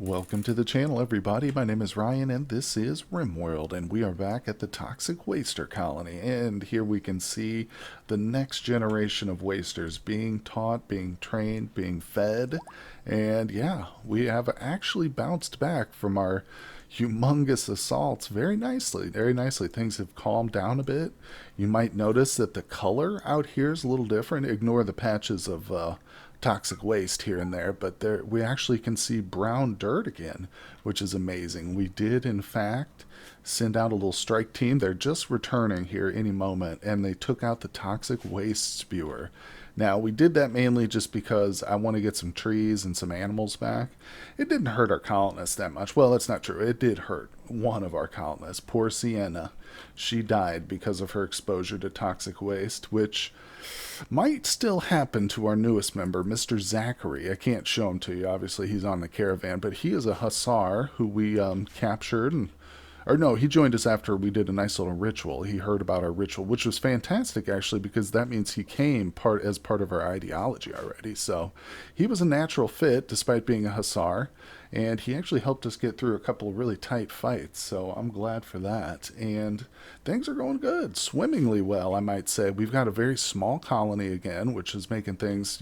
Welcome to the channel, everybody. My name is Ryan, and this is RimWorld, and we are back at the Toxic Waster Colony. And here we can see the next generation of wasters being taught, being trained, being fed. And yeah, we have actually bounced back from our humongous assaults very nicely. Very nicely. Things have calmed down a bit. You might notice that the color out here is a little different. Ignore the patches of toxic waste here and there, but there we actually can see brown dirt again, which is amazing. We did, in fact, send out a little strike team. They're just returning here any moment, and they took out the toxic waste spewer. Now, we did that mainly just because I want to get some trees and some animals back. It didn't hurt our colonists that much. Well, that's not true. It did hurt one of our colonists, poor Sienna. She died because of her exposure to toxic waste, which might still happen to our newest member, Mr. Zachary. I can't show him to you. Obviously, he's on the caravan, but he is a hussar who we captured and or no, he joined us after we did a nice little ritual. He heard about our ritual, which was fantastic actually, because that means he came as part of our ideology already. So he was a natural fit despite being a hussar, and he actually helped us get through a couple of really tight fights. So I'm glad for that. And things are going good, swimmingly well, I might say. We've got a very small colony again, which is making things,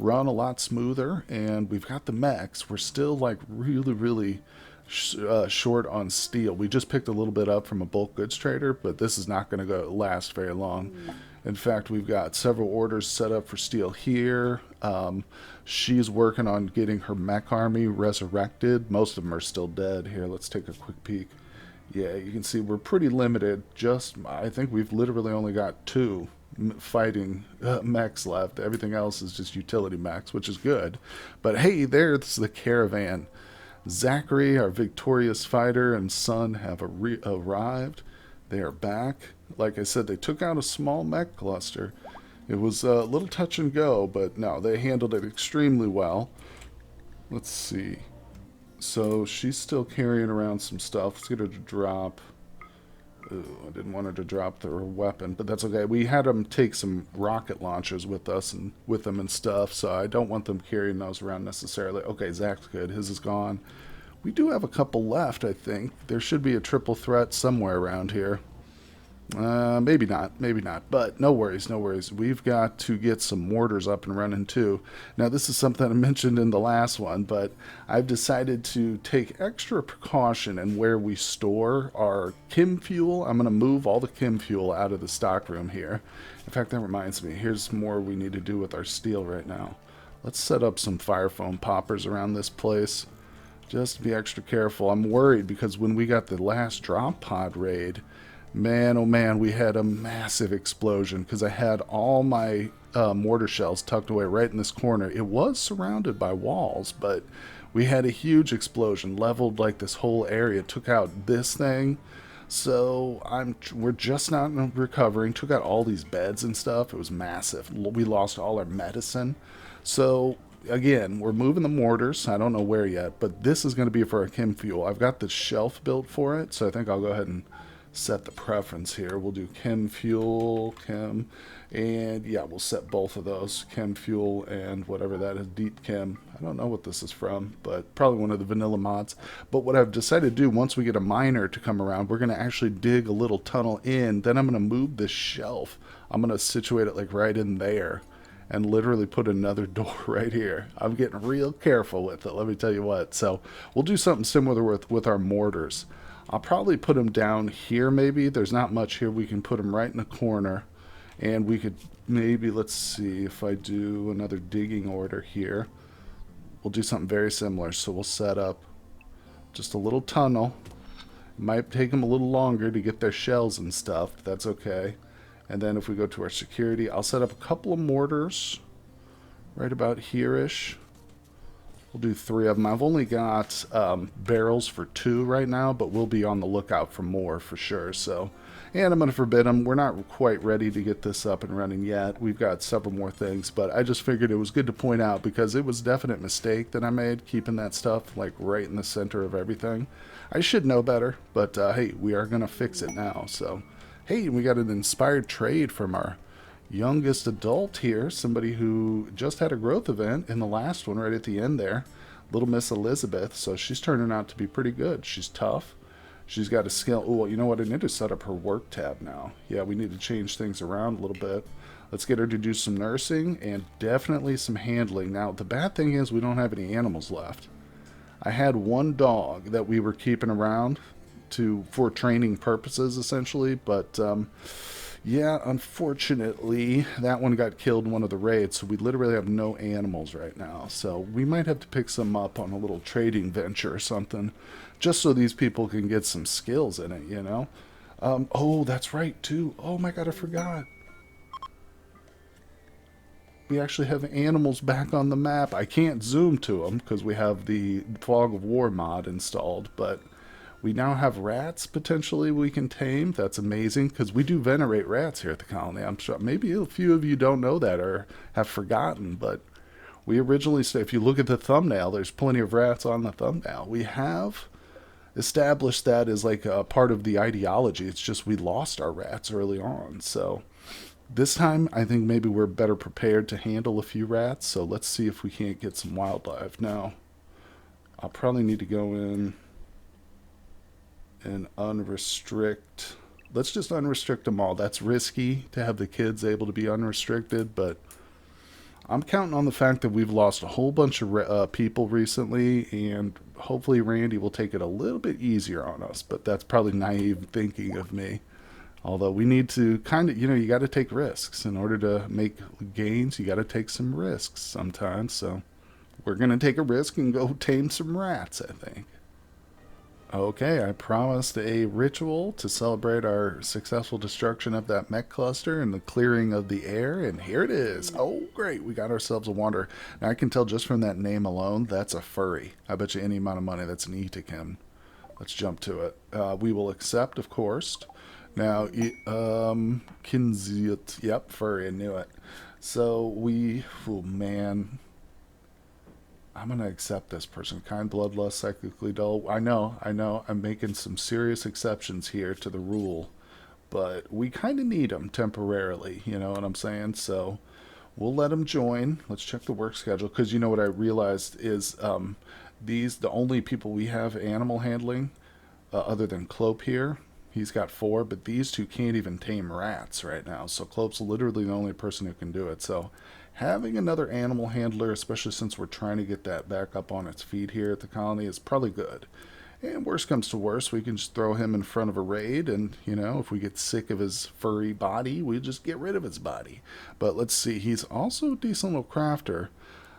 run a lot smoother. And we've got the mechs. We're still like really short on steel. We just picked a little bit up from a bulk goods trader, but this is not going to last very long. In fact, we've got several orders set up for steel here. She's working on getting her mech army resurrected. Most of them are still dead. Here, let's take a quick peek. Yeah, you can see we're pretty limited. I think we've literally only got two fighting mechs left. Everything else is just utility mechs, which is good. But hey, there's the caravan. Zachary, our victorious fighter, and son have arrived. They are back. Like I said, they took out a small mech cluster. It was a little touch and go, but no, they handled it extremely well. Let's see. So she's still carrying around some stuff. Let's get her to drop. Ooh, I didn't want her to drop her weapon, but that's okay. We had them take some rocket launchers with us and with them and stuff, so I don't want them carrying those around necessarily. Okay, Zach's good. His is gone. We do have a couple left, I think. There should be a triple threat somewhere around here. Maybe not, but no worries, no worries. We've got to get some mortars up and running too. Now, this is something I mentioned in the last one, but I've decided to take extra precaution in where we store our chem fuel. I'm going to move all the chem fuel out of the stock room here. In fact, that reminds me, here's more we need to do with our steel right now. Let's set up some fire foam poppers around this place. Just be extra careful. I'm worried because when we got the last drop pod raid, man, oh man, we had a massive explosion because I had all my mortar shells tucked away right in this corner. It was surrounded by walls, but we had a huge explosion, leveled like this whole area, took out this thing. So we're just not recovering. Took out all these beds and stuff. It was massive. We lost all our medicine. So again, we're moving the mortars. I don't know where yet, but this is going to be for our chem fuel. I've got the shelf built for it, so I think I'll go ahead and set the preference here. We'll do chem fuel, and yeah, we'll set both of those, chem fuel and whatever that is, deep chem. I don't know what this is from, but probably one of the vanilla mods. But what I've decided to do, once we get a miner to come around, we're going to actually dig a little tunnel in. Then I'm going to move this shelf. I'm going to situate it like right in there and literally put another door right here. I'm getting real careful with it, let me tell you what. So we'll do something similar with our mortars. I'll probably put them down here maybe. There's not much here. We can put them right in the corner. And we could maybe, let's see, if I do another digging order here, we'll do something very similar. So we'll set up just a little tunnel. It might take them a little longer to get their shells and stuff, but that's okay. And then if we go to our security, I'll set up a couple of mortars right about here-ish. We'll do 3 of them. I've only got barrels for 2 right now, but we'll be on the lookout for more for sure. So, and I'm going to forbid them. We're not quite ready to get this up and running yet. We've got several more things, but I just figured it was good to point out because it was a definite mistake that I made, keeping that stuff like right in the center of everything. I should know better, but hey, we are going to fix it now. So, hey, we got an inspired trade from our youngest adult here, somebody who just had a growth event in the last one right at the end there. Little Miss Elizabeth. So she's turning out to be pretty good. She's tough. She's got a skill. Oh, you know what? I need to set up her work tab now. Yeah, we need to change things around a little bit. Let's get her to do some nursing and definitely some handling. Now, the bad thing is we don't have any animals left. I had one dog that we were keeping around for training purposes, essentially, but yeah, unfortunately, that one got killed in one of the raids, so we literally have no animals right now. So we might have to pick some up on a little trading venture or something, just so these people can get some skills in it, you know? Oh, that's right, too. Oh my god, I forgot. We actually have animals back on the map. I can't zoom to them because we have the Fog of War mod installed, but we now have rats potentially we can tame. That's amazing because we do venerate rats here at the colony. I'm sure maybe a few of you don't know that or have forgotten, but we originally said if you look at the thumbnail, there's plenty of rats on the thumbnail. We have established that as like a part of the ideology. It's just we lost our rats early on, so this time, I think maybe we're better prepared to handle a few rats, so let's see if we can't get some wildlife. Now, I'll probably need to go in and unrestrict. Let's just unrestrict them all. That's risky to have the kids able to be unrestricted, but I'm counting on the fact that we've lost a whole bunch of people recently, and hopefully Randy will take it a little bit easier on us, but that's probably naive thinking of me. Although we need to kind of, you got to take risks. In order to make gains, you got to take some risks sometimes. So we're going to take a risk and go tame some rats, I think. Okay, I promised a ritual to celebrate our successful destruction of that mech cluster and the clearing of the air, and here it is. Oh, great, we got ourselves a wanderer. Now, I can tell just from that name alone, that's a furry. I bet you any amount of money that's an Etakin. Let's jump to it. We will accept, of course. Now, Kinziot, yep, furry, I knew it. So oh man, I'm going to accept this person. Kind, bloodlust, psychically dull. I know, I'm making some serious exceptions here to the rule, but we kind of need them temporarily, you know what I'm saying? So we'll let them join. Let's check the work schedule, because you know what I realized is the only people we have animal handling, other than Clope here. He's got 4, but these two can't even tame rats right now. So Clope's literally the only person who can do it. So having another animal handler, especially since we're trying to get that back up on its feet here at the colony, is probably good. And worst comes to worst, we can just throw him in front of a raid, and, if we get sick of his furry body, we just get rid of his body. But let's see, he's also a decent little crafter.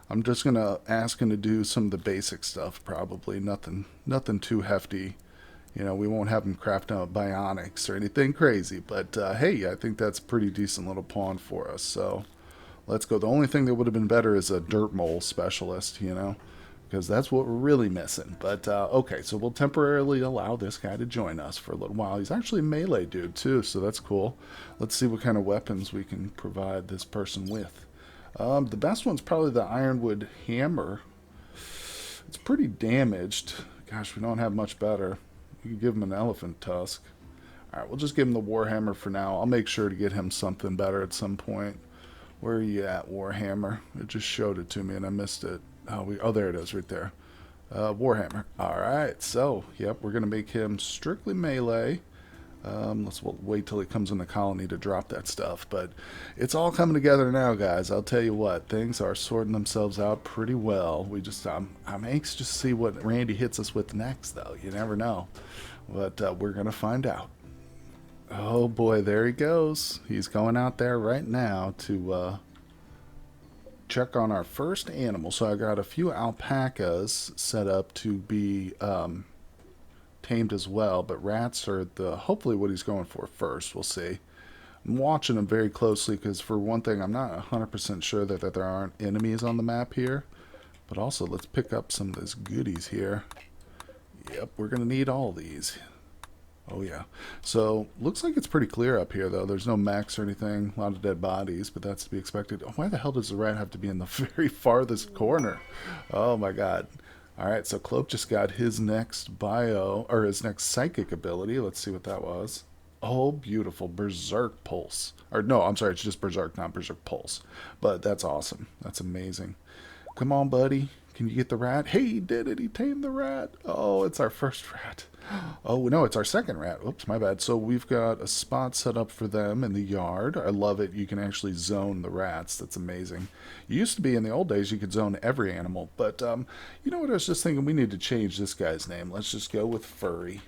I'm just going to ask him to do some of the basic stuff, probably. Nothing too hefty. We won't have him craft out bionics or anything crazy, but hey, I think that's a pretty decent little pawn for us. So let's go. The only thing that would have been better is a dirt mole specialist, because that's what we're really missing. But okay, so we'll temporarily allow this guy to join us for a little while. He's actually a melee dude too, so that's cool. Let's see what kind of weapons we can provide this person with. The best one's probably the ironwood hammer. It's pretty damaged. Gosh, we don't have much better. You can give him an elephant tusk. Alright, we'll just give him the Warhammer for now. I'll make sure to get him something better at some point. Where are you at, Warhammer? It just showed it to me and I missed it. Oh, there it is right there. Warhammer. Alright, so, yep, we're going to make him strictly melee. Let's wait till he comes in the colony to drop that stuff. But it's all coming together now, guys. I'll tell you what, things are sorting themselves out pretty well. I'm anxious to see what Randy hits us with next, though. You never know. But we're going to find out. Oh boy, there he goes. He's going out there right now to check on our first animal. So I got a few alpacas set up to be tamed as well, but rats are hopefully what he's going for first. We'll see. I'm watching him very closely because, for one thing, I'm not 100% sure that there aren't enemies on the map here. But also, let's pick up some of those goodies here. Yep, we're going to need all these. Oh yeah. So, looks like it's pretty clear up here, though. There's no mechs or anything. A lot of dead bodies, but that's to be expected. Oh, why the hell does the rat have to be in the very farthest corner? Oh my god. Alright, so Clope just got his next his next psychic ability. Let's see what that was. Oh, beautiful. Berserk Pulse. Or no, I'm sorry, it's just Berserk, not Berserk Pulse. But that's awesome. That's amazing. Come on, buddy. Can you get the rat? Hey, he did it. He tamed the rat. Oh, it's our first rat. Oh, no, it's our second rat. Oops, my bad. So we've got a spot set up for them in the yard. I love it. You can actually zone the rats. That's amazing. You used to be in the old days, you could zone every animal. But you know what? I was just thinking we need to change this guy's name. Let's just go with Furry.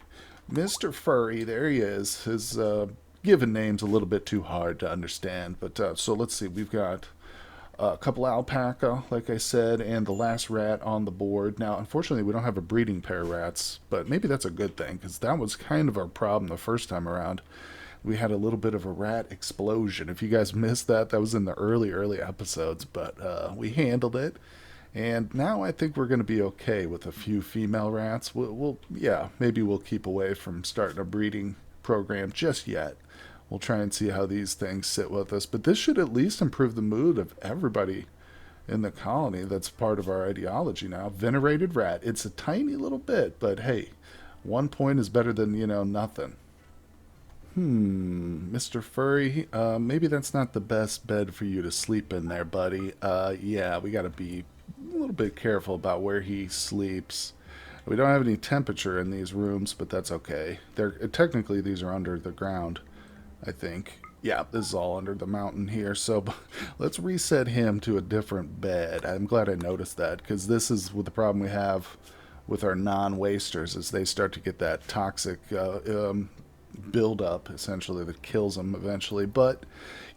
Mr. Furry, there he is. His given name's a little bit too hard to understand. But so let's see. We've got a couple alpaca, like I said, and the last rat on the board. Now, unfortunately, we don't have a breeding pair of rats, but maybe that's a good thing, because that was kind of our problem the first time around. We had a little bit of a rat explosion. If you guys missed that, that was in the early episodes, but we handled it. And now I think we're going to be okay with a few female rats. Yeah, maybe we'll keep away from starting a breeding program just yet. We'll try and see how these things sit with us. But this should at least improve the mood of everybody in the colony. That's part of our ideology now. Venerated rat. It's a tiny little bit, but hey, 1 point is better than, nothing. Mr. Furry, maybe that's not the best bed for you to sleep in there, buddy. Yeah, we got to be a little bit careful about where he sleeps. We don't have any temperature in these rooms, but that's okay. Technically, these are under the ground, I think. Yeah, this is all under the mountain here. So let's reset him to a different bed. I'm glad I noticed that, because this is the problem we have with our non-wasters, is they start to get that toxic build-up, essentially, that kills them eventually. But,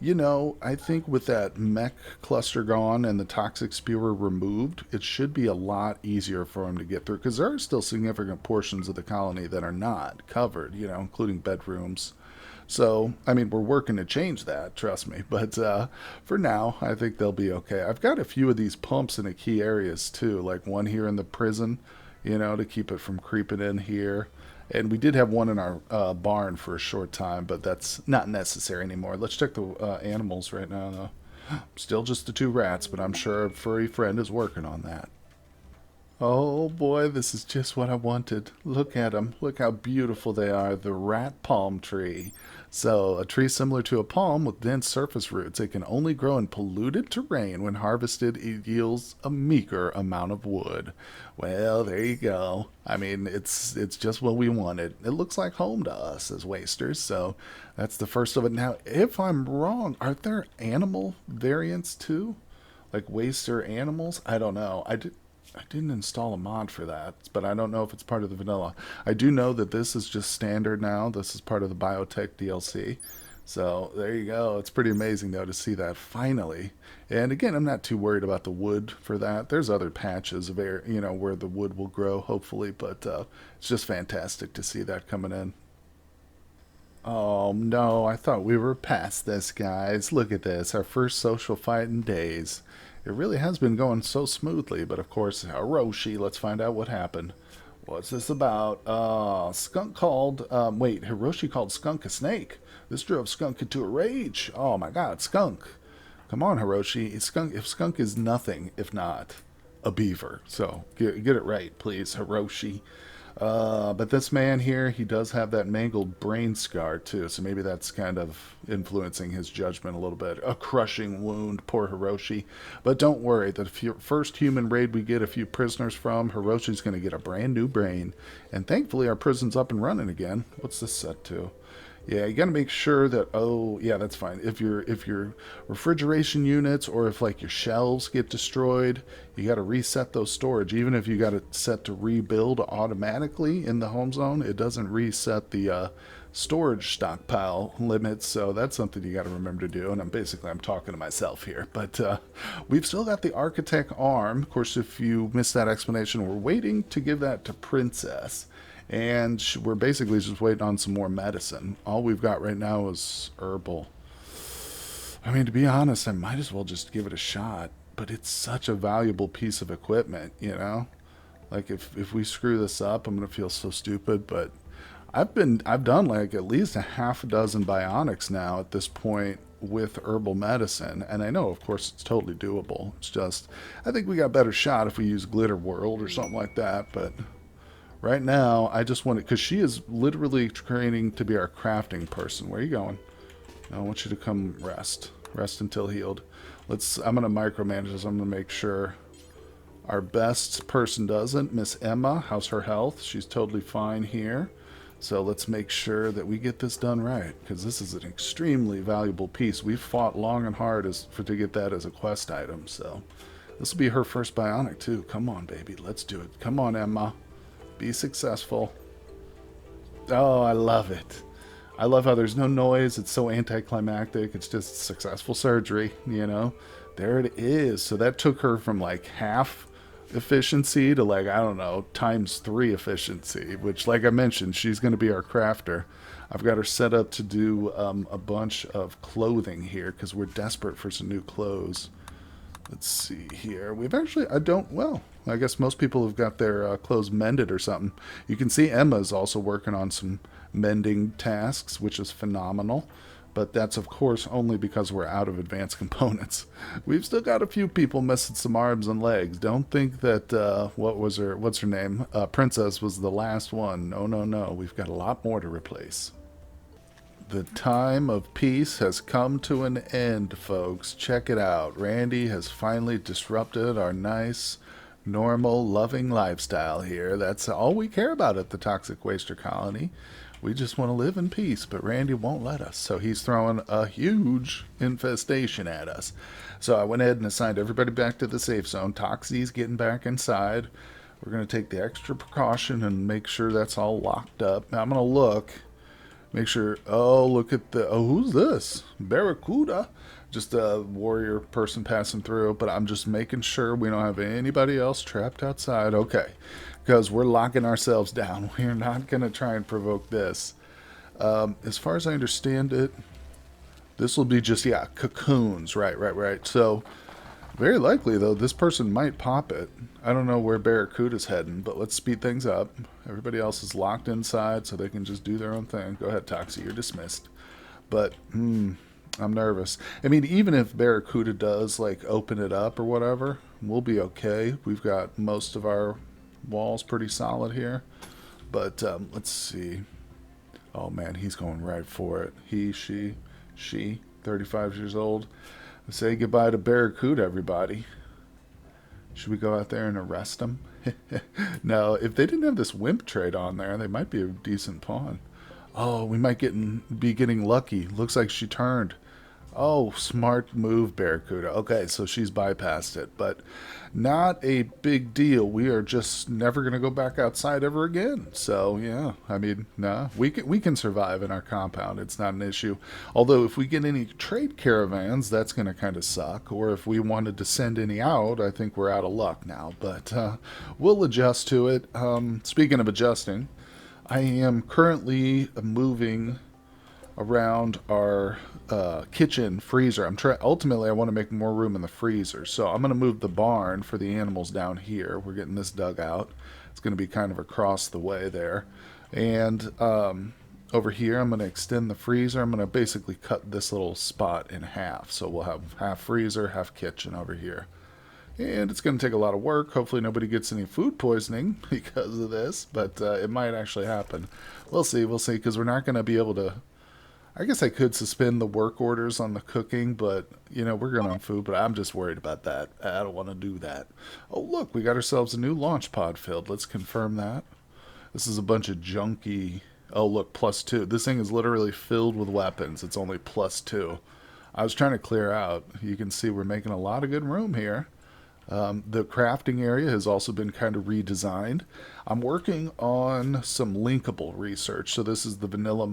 I think with that mech cluster gone and the toxic spewer removed, it should be a lot easier for him to get through, because there are still significant portions of the colony that are not covered, including bedrooms. So, I mean, we're working to change that, trust me. But for now, I think they'll be okay. I've got a few of these pumps in the key areas, too. Like one here in the prison, to keep it from creeping in here. And we did have one in our barn for a short time, but that's not necessary anymore. Let's check the animals right now, though. Still just the 2 rats, but I'm sure a furry friend is working on that. Oh boy, this is just what I wanted. Look at them. Look how beautiful they are. The rat palm tree. So, a tree similar to a palm with dense surface roots. It can only grow in polluted terrain. When harvested, it yields a meager amount of wood. Well, there you go. I mean, it's just what we wanted. It looks like home to us as wasters, so that's the first of it. Now, if I'm wrong, are there animal variants too? Like waster animals? I don't know. I didn't install a mod for that, but I don't know if it's part of the vanilla. I do know that this is just standard now. This is part of the Biotech DLC. So there you go. It's pretty amazing, though, to see that finally. And again, I'm not too worried about the wood for that. There's other patches of air, where the wood will grow, hopefully. But it's just fantastic to see that coming in. Oh, no, I thought we were past this, guys. Look at this. Our first social fight in days. It really has been going so smoothly, but of course, Hiroshi, let's find out what happened. What's this about? Skunk called, Hiroshi called Skunk a snake. This drove Skunk into a rage. Oh my god, Skunk. Come on, Hiroshi. If Skunk is nothing, if not a beaver. So, get it right, please, Hiroshi. But this man here, he does have that mangled brain scar too, so maybe that's kind of influencing his judgment a little bit. A crushing wound, poor Hiroshi. But don't worry, the first human raid we get a few prisoners from, Hiroshi's going to get a brand new brain. And thankfully our prison's up and running again. What's this set to? Yeah, you got to make sure that, oh, yeah, that's fine. If your refrigeration units or if, like, your shelves get destroyed, you got to reset those storage. Even if you got it set to rebuild automatically in the home zone, it doesn't reset the storage stockpile limits, so that's something you got to remember to do. And I'm talking to myself here. But we've still got the Architect arm. Of course, if you missed that explanation, we're waiting to give that to Princess. And we're basically just waiting on some more medicine. All we've got right now is herbal. I mean, to be honest, I might as well just give it a shot. But it's such a valuable piece of equipment, Like, if we screw this up, I'm going to feel so stupid. But I've done like at least a half a dozen bionics now at this point with herbal medicine. And I know, of course, it's totally doable. It's just, I think we got a better shot if we use Glitter World or something like that. But right now, I just want it, because she is literally training to be our crafting person. Where are you going? I want you to come rest. Rest until healed. I'm going to micromanage this. I'm going to make sure Our best person doesn't. Miss Emma, how's her health? She's totally fine here. So let's make sure that we get this done right, because this is an extremely valuable piece. We've fought long and hard to get that as a quest item. So this will be her first bionic too. Come on, baby, let's do it. Come on, Emma, be successful. Oh, I love it. I love how there's no noise. It's so anticlimactic. It's just successful surgery, you know. There it is. So that took her from like half efficiency to like, I don't know, ×3 efficiency, which, like I mentioned, she's going to be our crafter. I've got her set up to do a bunch of clothing here because we're desperate for some new clothes. Let's see here. We've actually, I guess most people have got their clothes mended or something. You can see Emma's also working on some mending tasks, which is phenomenal. But that's, of course, only because we're out of advanced components. We've still got a few people missing some arms and legs. Don't think that, what's her name? Princess was the last one. No, no, no. We've got a lot more to replace. The time of peace has come to an end, folks. Check it out. Randy has finally disrupted our nice, normal, loving lifestyle here. That's all we care about at the Toxic Waster Colony. We just want to live in peace, but Randy won't let us. So he's throwing a huge infestation at us. So I went ahead and assigned everybody back to the safe zone. Toxie's getting back inside. We're going to take the extra precaution and make sure that's all locked up. Now I'm going to look, make sure, look at who's this? Barracuda. Just a warrior person passing through, but I'm just making sure we don't have anybody else trapped outside. Okay. Because we're locking ourselves down. We're not going to try and provoke this. As far as I understand it, this will be just, cocoons. Right. So, very likely, though, this person might pop it. I don't know where Barracuda's heading, but let's speed things up. Everybody else is locked inside, so they can just do their own thing. Go ahead, Toxie, you're dismissed. But, I'm nervous. I mean, even if Barracuda does, like, open it up or whatever, we'll be okay. We've got most of our wall's pretty solid here, but let's see. Oh man, he's going right for it. He, she, 35 years old. Say goodbye to Barracuda, everybody. Should we go out there and arrest him? No, if they didn't have this wimp trait on there, they might be a decent pawn. Oh, we might be getting lucky. Looks like she turned. Oh, smart move, Barracuda. Okay, so she's bypassed it, but not a big deal. We are just never going to go back outside ever again. So, yeah, I mean, nah, we can survive in our compound. It's not an issue. Although, if we get any trade caravans, that's going to kind of suck. Or if we wanted to send any out, I think we're out of luck now. But we'll adjust to it. Speaking of adjusting, I am currently moving around our kitchen freezer. Ultimately, I want to make more room in the freezer, so I'm going to move the barn for the animals down here. We're getting this dug out. It's going to be kind of across the way there, and over here I'm going to extend the freezer. I'm going to basically cut this little spot in half, so we'll have half freezer, half kitchen over here. And it's going to take a lot of work. Hopefully nobody gets any food poisoning because of this, but it might actually happen. We'll see, because we're not going to be able to. I guess I could suspend the work orders on the cooking, but, we're good on food, but I'm just worried about that. I don't want to do that. Oh, look, we got ourselves a new launch pod filled. Let's confirm that. This is a bunch of junky. Oh, look, +2. This thing is literally filled with weapons. It's only +2. I was trying to clear out. You can see we're making a lot of good room here. The crafting area has also been kind of redesigned. I'm working on some linkable research. So this is the vanilla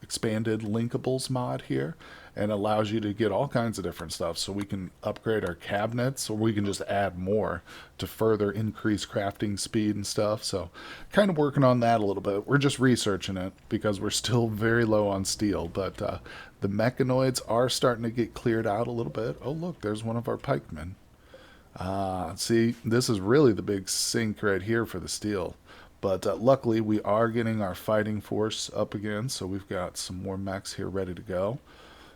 expanded linkables mod here, and allows you to get all kinds of different stuff. So we can upgrade our cabinets, or we can just add more to further increase crafting speed and stuff. So kind of working on that a little bit. We're just researching it because we're still very low on steel, but the mechanoids are starting to get cleared out a little bit. Oh, look, there's one of our pikemen. See, this is really the big sink right here for the steel. But luckily, we are getting our fighting force up again, so we've got some more mechs here ready to go.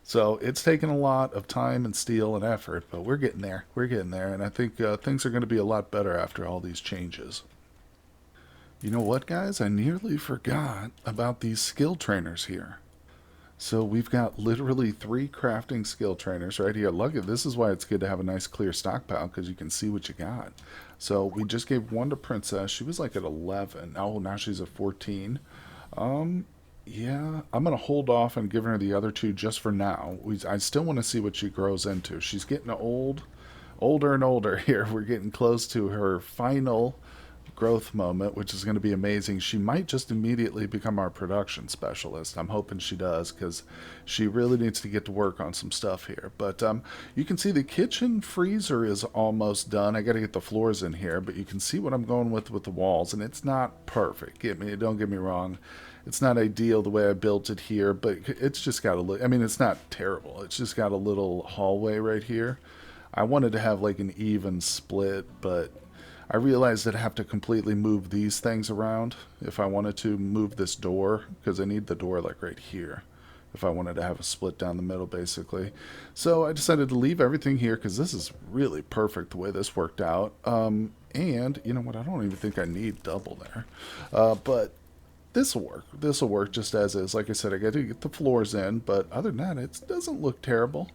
So it's taken a lot of time and steel and effort, but we're getting there. We're getting there, and I think things are going to be a lot better after all these changes. You know what, guys? I nearly forgot about these skill trainers here. So we've got literally 3 crafting skill trainers right here. Look at this is why it's good to have a nice clear stockpile because you can see what you got. So we just gave one to Princess. She was like at 11. Oh, now she's at 14. Um, yeah, I'm gonna hold off on giving her the other 2 just for now. I still want to see what she grows into. She's getting older and older here. We're getting close to her final growth moment, which is going to be amazing. She might just immediately become our production specialist. I'm hoping she does because she really needs to get to work on some stuff here. But you can see the kitchen freezer is almost done. I got to get the floors in here, but you can see what I'm going with the walls, and it's not perfect. Don't get me wrong. It's not ideal the way I built it here, but it's just got a little. I mean, it's not terrible. It's just got a little hallway right here. I wanted to have like an even split, but I realized I'd have to completely move these things around if I wanted to move this door, because I need the door like right here if I wanted to have a split down the middle basically. So I decided to leave everything here because this is really perfect the way this worked out. And you know what, I don't even think I need double there. But this will work. This will work just as is. Like I said, I got to get the floors in, but other than that, it doesn't look terrible.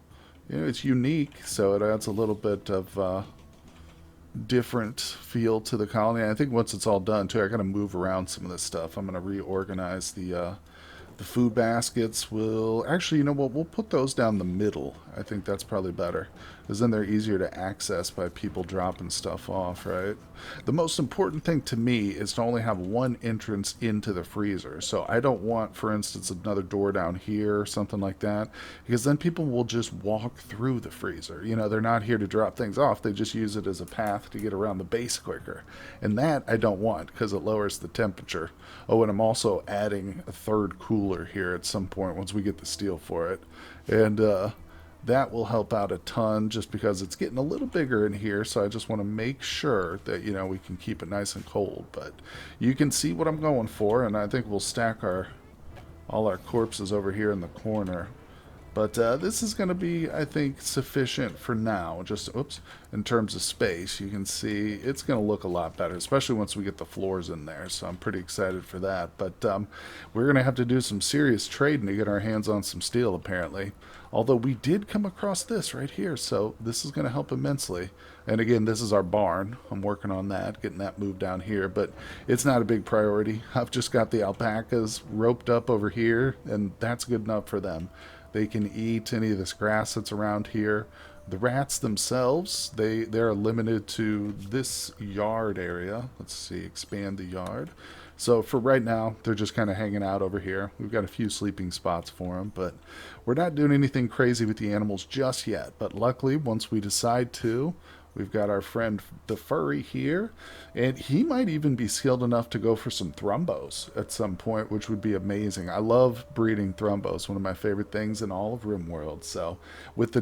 You know, it's unique, so it adds a little bit of different feel to the colony. I think once it's all done too, I got to move around some of this stuff. I'm going to reorganize the food baskets. Will actually, you know what? We'll put those down the middle. I think that's probably better, because then they're easier to access by people dropping stuff off, right? The most important thing to me is to only have one entrance into the freezer. So I don't want, for instance, another door down here or something like that, because then people will just walk through the freezer. You know, they're not here to drop things off. They just use it as a path to get around the base quicker. And that I don't want because it lowers the temperature. Oh, and I'm also adding a third cooler here at some point once we get the steel for it. And that will help out a ton just because it's getting a little bigger in here. So I just want to make sure that, you know, we can keep it nice and cold. But you can see what I'm going for, and I think we'll stack all our corpses over here in the corner. But this is going to be, I think, sufficient for now. Just, oops, in terms of space, you can see it's going to look a lot better, especially once we get the floors in there. So I'm pretty excited for that. But we're going to have to do some serious trading to get our hands on some steel, apparently. Although we did come across this right here, so this is going to help immensely. And again, this is our barn. I'm working on that, getting that moved down here, but it's not a big priority. I've just got the alpacas roped up over here, and that's good enough for them. They can eat any of this grass that's around here. The rats themselves, they're limited to this yard area. Let's see, expand the yard. So for right now, they're just kind of hanging out over here. We've got a few sleeping spots for them, but we're not doing anything crazy with the animals just yet. But luckily, once we decide to, we've got our friend the furry here, and he might even be skilled enough to go for some thrumbos at some point, which would be amazing. I love breeding thrumbos, one of my favorite things in all of RimWorld. So with the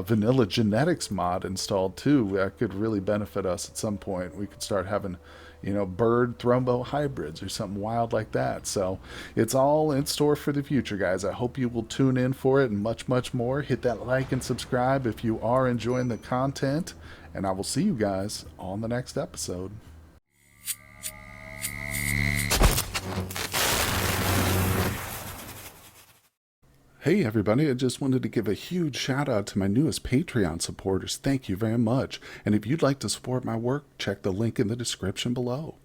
vanilla genetics mod installed too, that could really benefit us at some point. We could start having, you know, bird thrombo hybrids or something wild like that. So it's all in store for the future, guys. I hope you will tune in for it and much, much more. Hit that like and subscribe if you are enjoying the content, and I will see you guys on the next episode. Hey everybody, I just wanted to give a huge shout out to my newest Patreon supporters. Thank you very much. And if you'd like to support my work, check the link in the description below.